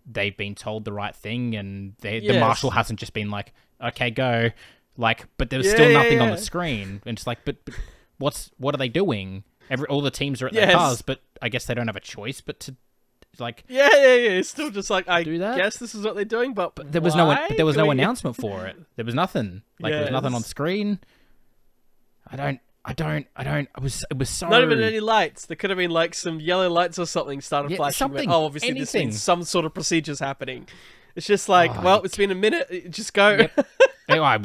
A: they've been told the right thing. And the marshal hasn't just been like, okay, go. Like, but there was still nothing on the screen. And it's like, but what are they doing? All the teams are at their cars, but I guess they don't have a choice but to... Like
B: it's still just like I
A: do that?
B: guess this is what they're doing, but
A: there was no announcement for it. There was nothing. Like there was nothing on screen. It was so
B: not even any lights. There could have been like some yellow lights or something started flashing.
A: Something,
B: obviously this means some sort of procedures happening. It's just like, it's been a minute. Just go.
A: Yep. I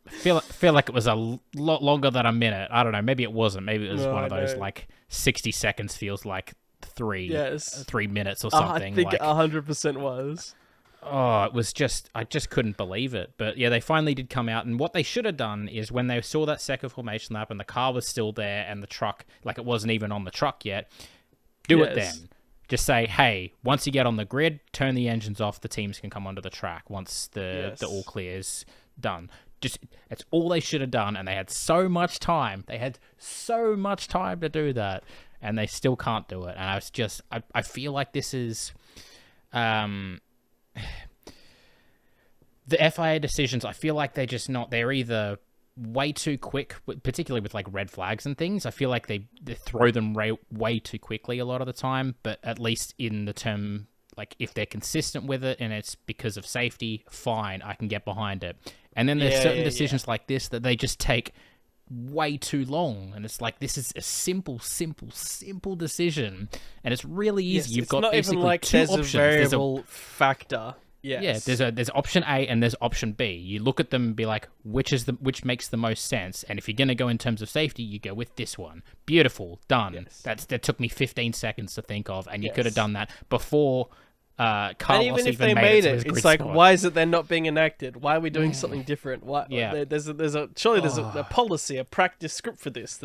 A: feel like it was a lot longer than a minute. I don't know. Maybe it wasn't. Maybe it was one of those like 60 seconds feels like 3 minutes or something.
B: I think it 100% was.
A: Oh, it was just... I just couldn't believe it. But yeah, they finally did come out. And what they should have done is when they saw that second formation lap and the car was still there and the truck, like it wasn't even on the truck yet, do it then. Just say, hey, once you get on the grid, turn the engines off. The teams can come onto the track once the all clear's done. It's all they should have done. And they had so much time. They had so much time to do that. And they still can't do it. And I feel like this is... the FIA decisions, I feel like they're either way too quick, particularly with like red flags and things. I feel like they throw them way too quickly a lot of the time, but at least in the term, like if they're consistent with it and it's because of safety, fine, I can get behind it. And then there's certain decisions like this that they just take way too long, and it's like, this is a simple decision, and it's really easy. You've got basically
B: even like
A: two
B: there's
A: options.
B: A variable factor.
A: Yeah, there's option A and there's option B. You look at them and be like, which makes the most sense? And if you're gonna go in terms of safety, you go with this one. Beautiful, done. That took me 15 seconds to think of, and you could have done that before Carlos
B: and even if
A: even
B: they made
A: to
B: it,
A: his
B: it's
A: grid
B: like,
A: squad.
B: why is it then not being enacted? Why are we doing something different? Why?
A: Yeah.
B: There's a policy, a practice script for this.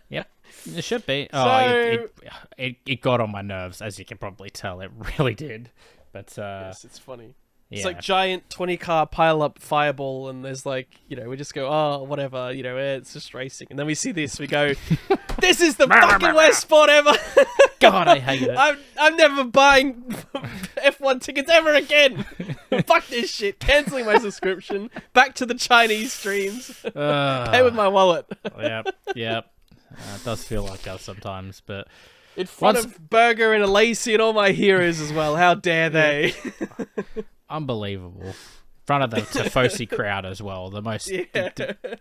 A: Yep, it should be.
B: So...
A: It got on my nerves, as you can probably tell. It really did. But
B: yes, it's funny.
A: yeah.
B: It's like giant 20-car pile-up fireball, and there's like, we just go, oh, whatever, it's just racing. And then we see this, we go, this is the fucking worst sport ever!
A: God, I hate it.
B: I'm never buying F1 tickets ever again! Fuck this shit, cancelling my subscription, back to the Chinese streams, pay with my wallet.
A: Yep. It does feel like that sometimes, but...
B: In front of Berger and Lacey and all my heroes as well, how dare they?
A: Unbelievable. In front of the Tifosi crowd as well, the most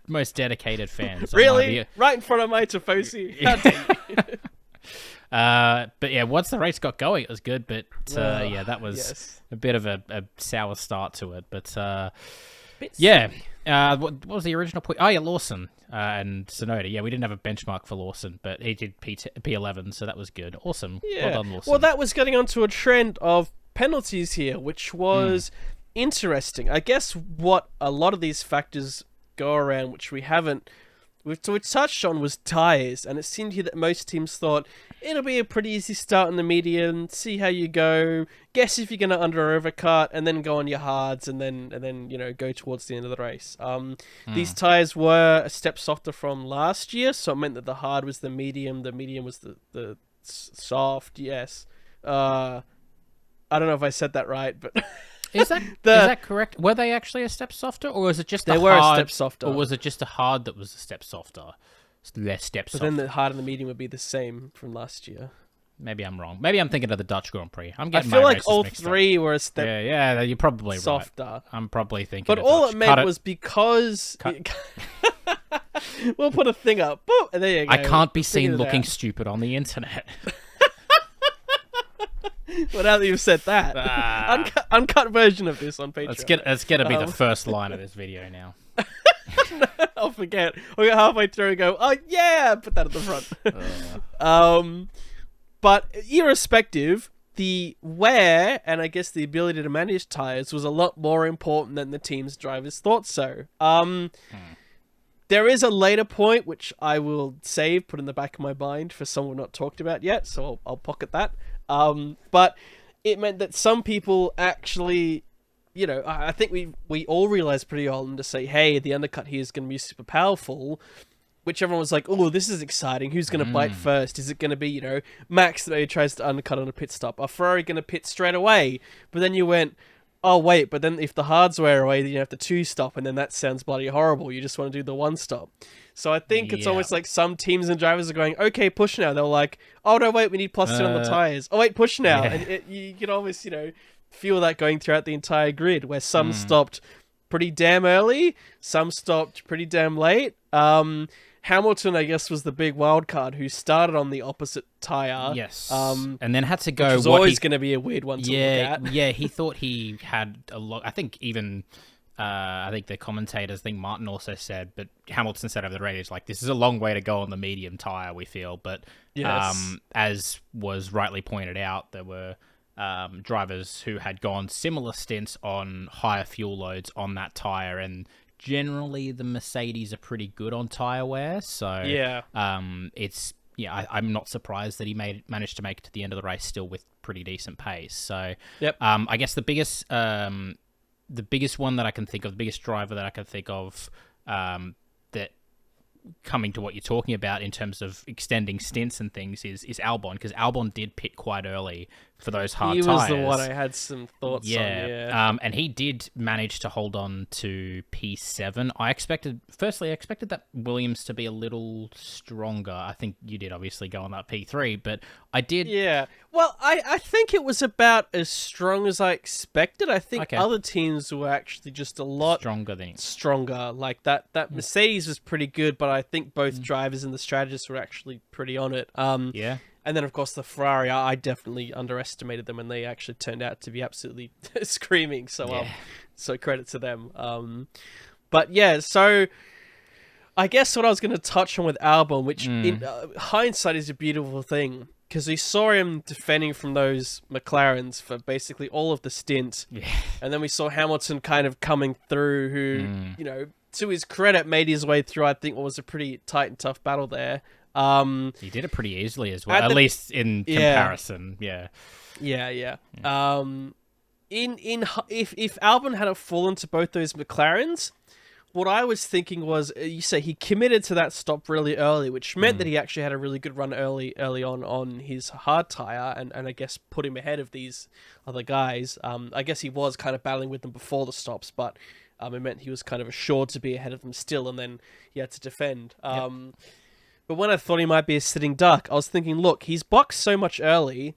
A: most dedicated fans.
B: Really? Right in front of my Tifosi? How dare you?
A: But yeah, once the race got going, it was good. But that was a bit of a sour start to it. But what was the original point? Oh yeah, Lawson and Tsunoda. Yeah, we didn't have a benchmark for Lawson, but he did P11, so that was good. Awesome.
B: Yeah.
A: Well done, Lawson.
B: Well, that was getting onto a trend of penalties here, which was interesting. I guess what a lot of these factors go around, which we've touched on, was tyres, and it seemed here that most teams thought it'll be a pretty easy start in the medium, see how you go, guess if you're going to under or overcut, and then go on your hards, and then go towards the end of the race. These tyres were a step softer from last year, so it meant that the hard was the medium was the soft. Yes. I don't know if I said that right, but
A: is that correct? Were they actually a step softer, or was it just
B: they were a step softer,
A: or was it just a hard that was a step softer? Less steps.
B: But then the hard and the medium would be the same from last year.
A: Maybe I'm wrong. Maybe I'm thinking of the Dutch Grand Prix.
B: I feel like all three were a step.
A: Yeah, you're probably
B: softer.
A: Right. I'm probably thinking.
B: But all it meant was because we'll put a thing up. Boop, and there you go.
A: I can't be seen looking stupid on the internet.
B: Well, now that you've said that, uncut version of this on Patreon.
A: That's gonna be the first line of this video now.
B: I'll forget. We'll get halfway through and go, oh yeah, put that at the front. But irrespective, the wear and I guess the ability to manage tires was a lot more important than the team's drivers thought so. There is a later point which I will save, put in the back of my mind for someone not talked about yet, so I'll pocket that. But it meant that some people actually, I think we all realized pretty early to say, hey, the undercut here is going to be super powerful, which everyone was like, oh, this is exciting. Who's going to bite first? Is it going to be, Max that maybe tries to undercut on a pit stop? Are Ferrari going to pit straight away? But then you went, oh, wait, but then if the hards wear away, then you have to two-stop, and then that sounds bloody horrible. You just want to do the one-stop. So I think it's almost like some teams and drivers are going, okay, push now. They're like, oh, no, wait, we need +2 on the tyres. Oh, wait, push now.
A: Yeah.
B: And you can almost, feel that going throughout the entire grid, where some stopped pretty damn early, some stopped pretty damn late. Hamilton, I guess, was the big wild card who started on the opposite tyre.
A: Yes. And then had to go...
B: Which was always going to be a weird one to look at.
A: Yeah, he thought he had a lot... I think even... I think the commentators, I think Martin also said, but Hamilton said over the radio, like, this is a long way to go on the medium tyre, we feel. But as was rightly pointed out, there were drivers who had gone similar stints on higher fuel loads on that tyre, and generally the Mercedes are pretty good on tyre wear. So I'm not surprised that he managed to make it to the end of the race still with pretty decent pace. So I guess the biggest one that I can think of, the biggest driver that I can think of that coming to what you're talking about in terms of extending stints and things is Albon, because Albon did pit quite early for those hard tires.
B: He was the one I had some thoughts on, yeah.
A: And he did manage to hold on to P7. I expected that Williams to be a little stronger. I think you did obviously go on that P3, but I did...
B: Yeah. Well, I think it was about as strong as I expected. I think other teams were actually just a lot... Stronger. Like, that Mercedes was pretty good, but I think both drivers and the strategists were actually pretty on it. And then, of course, the Ferrari, I definitely underestimated them, and they actually turned out to be absolutely screaming. So, so credit to them. But yeah, so I guess what I was going to touch on with Albon, which in hindsight is a beautiful thing. because we saw him defending from those McLarens for basically all of the stint.
A: Yeah.
B: And then we saw Hamilton kind of coming through, who, you know, to his credit, made his way through, I think, what was a pretty tight and tough battle there.
A: He did it pretty easily as well, at least in comparison. Yeah.
B: Yeah. If Albon had fallen to both those McLarens, what I was thinking was, you say he committed to that stop really early, which meant that he actually had a really good run early on his hard tire, and I guess put him ahead of these other guys. I guess he was kind of battling with them before the stops, but it meant he was kind of assured to be ahead of them still, and then he had to defend. But when I thought he might be a sitting duck, I was thinking, look, he's boxed so much early,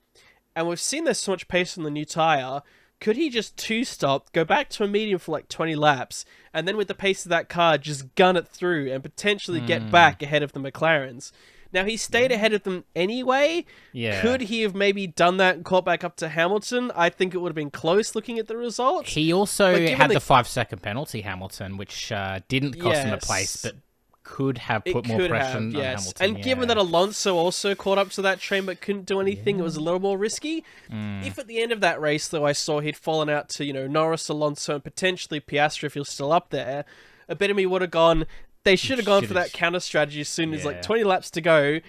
B: and we've seen there's so much pace on the new tire. Could he just two-stop, go back to a medium for like 20 laps, and then with the pace of that car, just gun it through and potentially get back ahead of the McLarens? Now, he stayed ahead of them anyway.
A: Yeah.
B: Could he have maybe done that and caught back up to Hamilton? I think it would have been close looking at the results.
A: He also had the 5-second penalty, Hamilton, which didn't cost him a place, but could have put more pressure on Hamilton.
B: And given that Alonso also caught up to that train but couldn't do anything, it was a little more risky. If at the end of that race, though, I saw he'd fallen out to, you know, Norris, Alonso, and potentially Piastri if he was still up there, a bit of me would have gone, they should have gone for that counter strategy as soon as like 20 laps to go.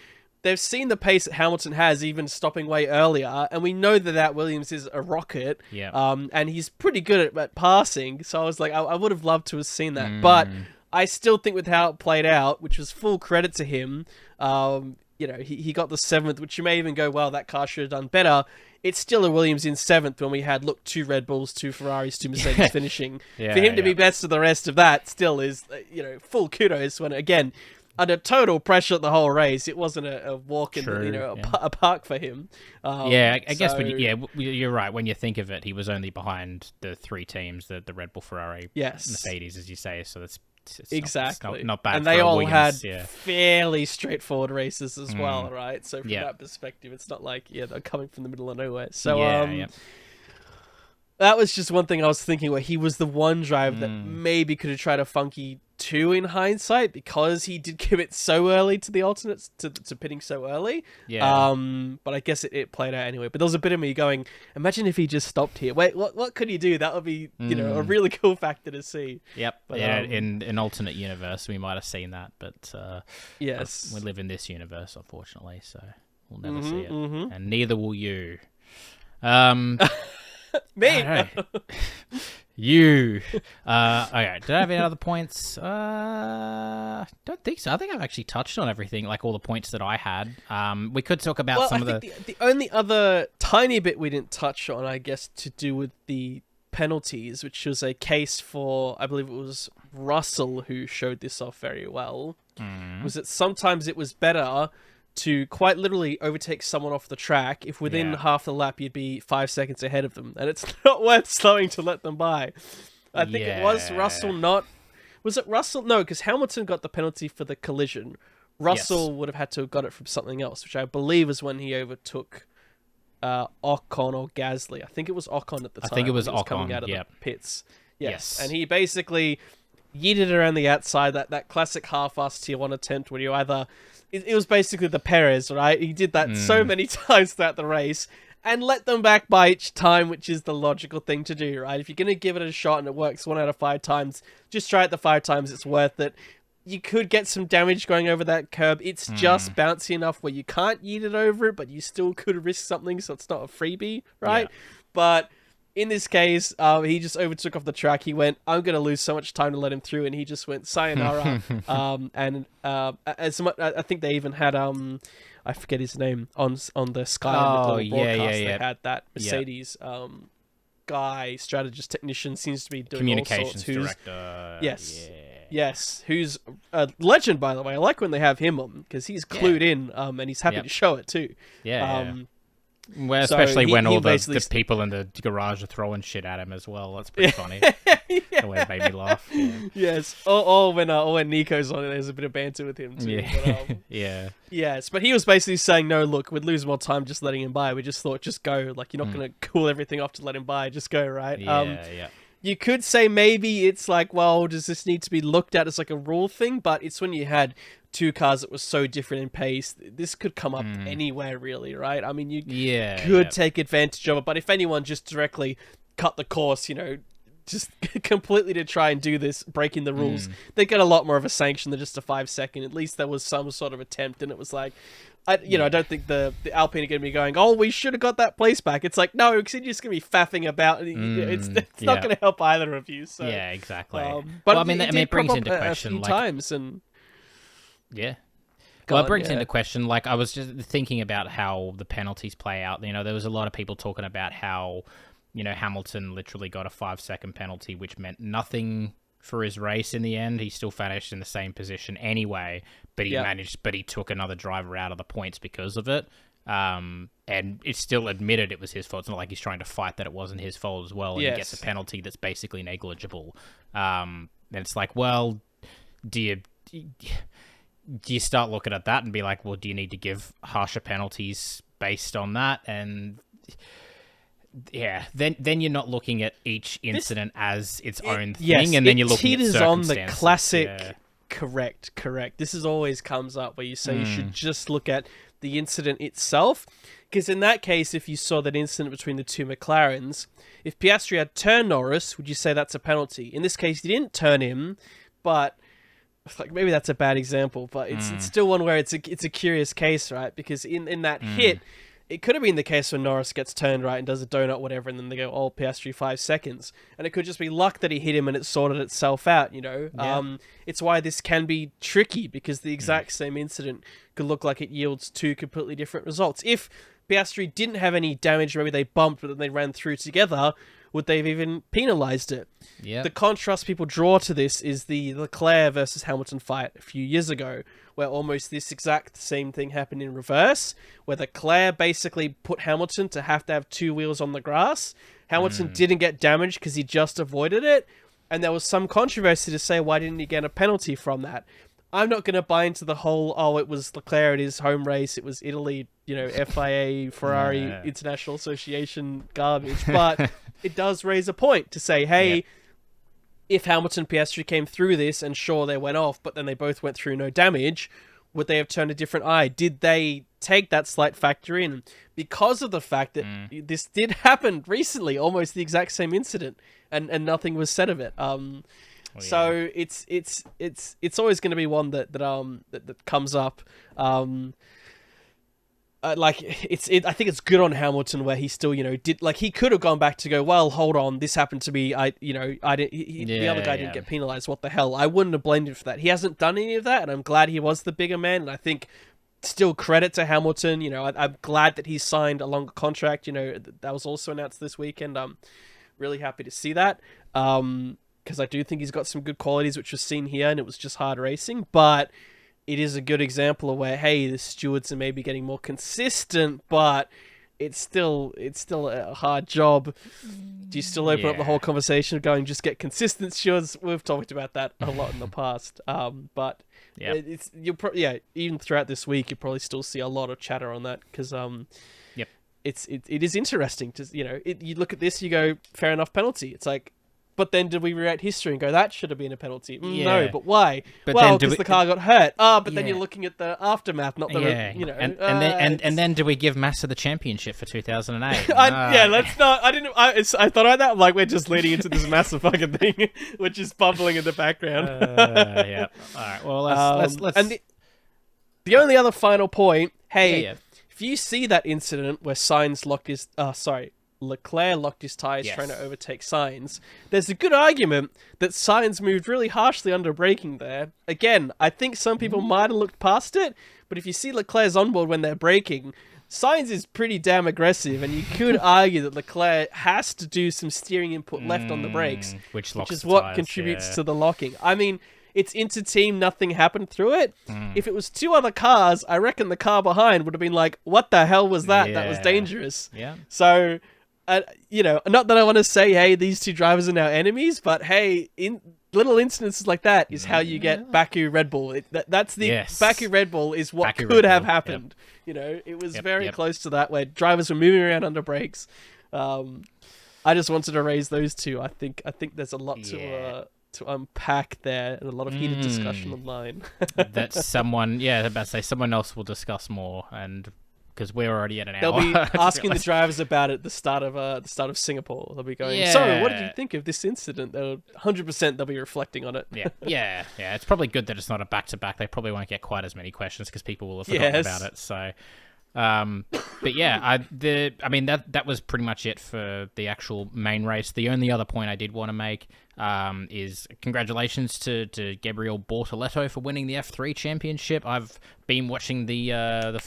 B: They've seen the pace that Hamilton has, even stopping way earlier, and we know that Williams is a rocket, and he's pretty good at passing, so I was like, I would have loved to have seen that, but I still think with how it played out, which was full credit to him, you know, he got the 7th, which you may even go, well, that car should have done better. It's still a Williams in 7th when we had, 2 Red Bulls, 2 Ferraris, 2 Mercedes finishing. For him to be best of the rest of that still is, you know, full kudos when, again, under total pressure the whole race, it wasn't a walk in, a park for him.
A: I guess you're right. When you think of it, he was only behind the 3 teams, the Red Bull, Ferrari, Mercedes, as you say. So that's exactly not bad.
B: And they all
A: Williams,
B: had fairly straightforward races as well, right? So from that perspective, it's not like they're coming from the middle of nowhere. So that was just one thing I was thinking, where he was the one driver that maybe could have tried a funky 2 in hindsight, because he did commit so early to the alternates, to pitting so early. But I guess it played out anyway. But there was a bit of me going, imagine if he just stopped here. Wait, what could he do? That would be, you know, a really cool factor to see.
A: But, in an alternate universe, we might have seen that, but we live in this universe, unfortunately, so we'll never see it, and neither will you.
B: Me.
A: You. Okay. Did I have any other points? Don't think so. I think I've actually touched on everything, like all the points that I had. We could talk about some of
B: the only other tiny bit we didn't touch on, I guess, to do with the penalties, which was a case for, I believe it was Russell who showed this off very well, was that sometimes it was better to quite literally overtake someone off the track if within half the lap you'd be 5 seconds ahead of them, and it's not worth slowing to let them by. I think it was Russell, was it Russell? No, because Hamilton got the penalty for the collision. Russell would have had to have got it from something else, which I believe is when he overtook Ocon or Gasly. I think it was Ocon at the time.
A: I think it was Ocon,
B: coming out of the pits. Yes, and he basically yeeted it around the outside, that classic half-ass tier 1 attempt where you either... It was basically the Perez, right? He did that so many times throughout the race and let them back by each time, which is the logical thing to do, right? If you're going to give it a shot and it works 1 out of 5 times, just try it the 5 times. It's worth it. You could get some damage going over that curb. It's just bouncy enough where you can't yeet it over it, but you still could risk something, so it's not a freebie, right? Yeah. But... in this case, he just overtook off the track. He went, I'm going to lose so much time to let him through, and he just went sayonara. I think they even had, I forget his name, on the Sky broadcast. They had that Mercedes guy, strategist, technician, seems to be doing
A: communications
B: all sorts.
A: Director.
B: Yes, who's a legend, by the way. I like when they have him on, because he's clued in, and he's happy to show it too.
A: Well, especially when all the people in the garage are throwing shit at him as well. That's pretty funny. The way it made me laugh.
B: Yes. Or when Nico's on it, there's a bit of banter with him too. But, Yes, but he was basically saying, no, look, we'd lose more time just letting him by. We just thought, just go. Like, you're not going to cool everything off to let him by. Just go, right? You could say maybe it's like, well, does this need to be looked at as like a rule thing? But it's when you had two cars that were so different in pace. This could come up anywhere, really, right? I mean, you could take advantage of it. But if anyone just directly cut the course, just completely to try and do this, breaking the rules, they get a lot more of a sanction than just a 5-second. At least there was some sort of attempt, and it was like, I don't think the Alpine are going to be going, oh, we should have got that place back. It's like, no, because you're just going to be faffing about. It's not going to help either of you. So
A: yeah, exactly.
B: But
A: well, it brings into question
B: a few times, and
A: yeah. Well, it brings into question, like, I was just thinking about how the penalties play out. There was a lot of people talking about how, Hamilton literally got a 5-second penalty, which meant nothing for his race in the end. He still finished in the same position anyway, but he took another driver out of the points because of it. And it's still admitted it was his fault. It's not like he's trying to fight that it wasn't his fault as well. And he gets a penalty that's basically negligible. And it's like, well, do you start looking at that and be like, well, do you need to give harsher penalties based on that? And yeah, then you're not looking at each incident as its own thing, and then you're looking at circumstances.
B: On the classic, correct. This is always comes up where you say you should just look at the incident itself, because in that case, if you saw that incident between the two McLarens, if Piastri had turned Norris, would you say that's a penalty? In this case, he didn't turn him, but like maybe that's a bad example, but it's still one where it's a curious case, right? Because in that hit, it could have been the case when Norris gets turned right and does a donut, whatever, and then they go, oh, Piastri 5 seconds. And it could just be luck that he hit him and it sorted itself out, Yeah. It's why this can be tricky, because the exact same incident could look like it yields two completely different results. If Piastri didn't have any damage, maybe they bumped, but then they ran through together, would they have even penalised it?
A: Yeah.
B: The contrast people draw to this is the Leclerc versus Hamilton fight a few years ago, where almost this exact same thing happened in reverse, where Leclerc basically put Hamilton to have two wheels on the grass. Hamilton didn't get damaged because he just avoided it, and there was some controversy to say, why didn't he get a penalty from that? I'm not going to buy into the whole, oh, it was Leclerc at his home race, it was Italy, FIA, Ferrari, International Association garbage, but it does raise a point to say, hey, if Hamilton and Piastri came through this, and sure, they went off, but then they both went through no damage, would they have turned a different eye? Did they take that slight factor in? Because of the fact that this did happen recently, almost the exact same incident, and nothing was said of it. So it's always going to be one that comes up. I think it's good on Hamilton where he still, did, like, he could have gone back to go, well, hold on, this happened to me. The other guy didn't get penalized. What the hell? I wouldn't have blamed him for that. He hasn't done any of that, and I'm glad he was the bigger man. And I think still credit to Hamilton. I'm glad that he signed a longer contract. That was also announced this weekend. I'm really happy to see that. Because I do think he's got some good qualities, which was seen here, and it was just hard racing. But it is a good example of where, hey, the stewards are maybe getting more consistent, but it's still a hard job. Do you still open up the whole conversation of going, just get consistent stewards? We've talked about that a lot in the past. But even throughout this week, you probably still see a lot of chatter on that, because it is interesting to you look at this, you go, fair enough, penalty. It's like, but then did we rewrite history and go, that should have been a penalty? No, but why? Well, because the car got hurt. But then you're looking at the aftermath, not the
A: and then do we give Massa the championship for 2008?
B: Let's not. I thought about that. I'm like, we're just leading into this massive fucking thing, which is bubbling in the background.
A: All right. Well, let's.
B: And the only other final point. Hey, if you see that incident where Leclerc locked his tyres trying to overtake Sainz, there's a good argument that Sainz moved really harshly under braking there. Again, I think some people might have looked past it, but if you see Leclerc's onboard when they're braking, Sainz is pretty damn aggressive, and you could argue that Leclerc has to do some steering input left on the brakes, which is what contributes to the locking. I mean, it's inter-team, nothing happened through it. If it was two other cars, I reckon the car behind would have been like, what the hell was that? Yeah. That was dangerous.
A: Yeah.
B: So... not that I want to say, hey, these two drivers are now enemies, but hey, in little incidences like that is how you get Baku Red Bull. That's the Baku Red Bull is what could have happened. It was very close to that, where drivers were moving around under brakes. I just wanted to raise those two. I think there's a lot to unpack there, and a lot of heated discussion online.
A: That someone, about to say, someone else will discuss more, and because we're already at an hour.
B: They'll be asking the drivers about it at the start of Singapore. They'll be going, so what did you think of this incident? 100% they'll be reflecting on it.
A: Yeah. It's probably good that it's not a back-to-back. They probably won't get quite as many questions because people will have forgotten about it. So, but yeah, that was pretty much it for the actual main race. The only other point I did want to make is congratulations to Gabriel Bortoleto for winning the F3 championship. I've been watching the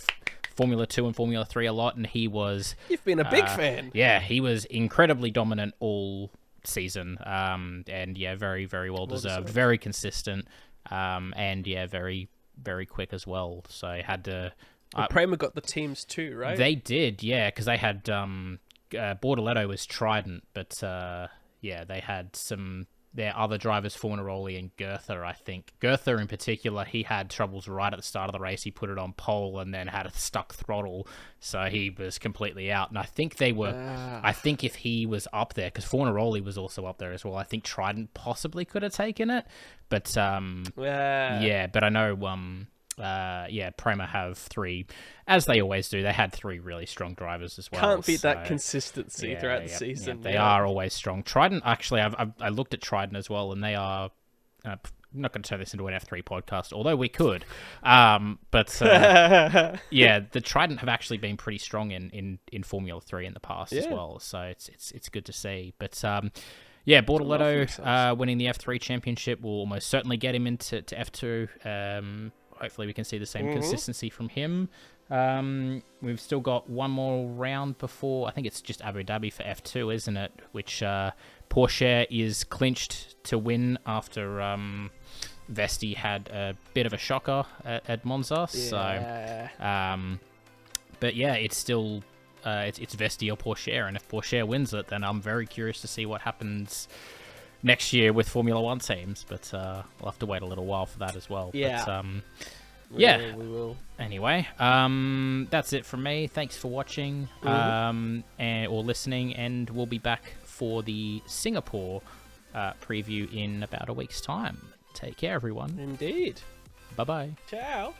A: Formula 2 and Formula 3 a lot, and he was...
B: You've been a big fan.
A: Yeah, he was incredibly dominant all season, and very, very well deserved. Very consistent, and very, very quick as well. So I had to...
B: Prema got the teams too, right?
A: They did, because they had... Bortoleto was Trident, but they had their other drivers, Fornaroli and Goethe, I think. Goethe in particular, he had troubles right at the start of the race. He put it on pole and then had a stuck throttle, so he was completely out. And I think they were... I think if he was up there, because Fornaroli was also up there as well, I think Trident possibly could have taken it. But, but I know... Prema have three, as they always do. They had three really strong drivers as well.
B: Can't beat that consistency throughout the season.
A: They are always strong. Trident, actually, I looked at Trident as well, and they are... I'm not going to turn this into an F3 podcast, although we could. The Trident have actually been pretty strong in Formula 3 in the past as well, so it's good to see. But... Bortoleto winning the F3 championship will almost certainly get him into F2. Hopefully we can see the same consistency from him. We've still got one more round before... I think it's just Abu Dhabi for F2, isn't it? Which Porsche is clinched to win after Vesti had a bit of a shocker at Monza. Yeah. So, but yeah, it's still... it's Vesti or Porsche, and if Porsche wins it, then I'm very curious to see what happens next year with Formula 1 teams, but we'll have to wait a little while for that as well.
B: Yeah.
A: But,
B: we will.
A: Anyway, that's it from me. Thanks for watching or listening, and we'll be back for the Singapore preview in about a week's time. Take care, everyone.
B: Indeed.
A: Bye-bye.
B: Ciao.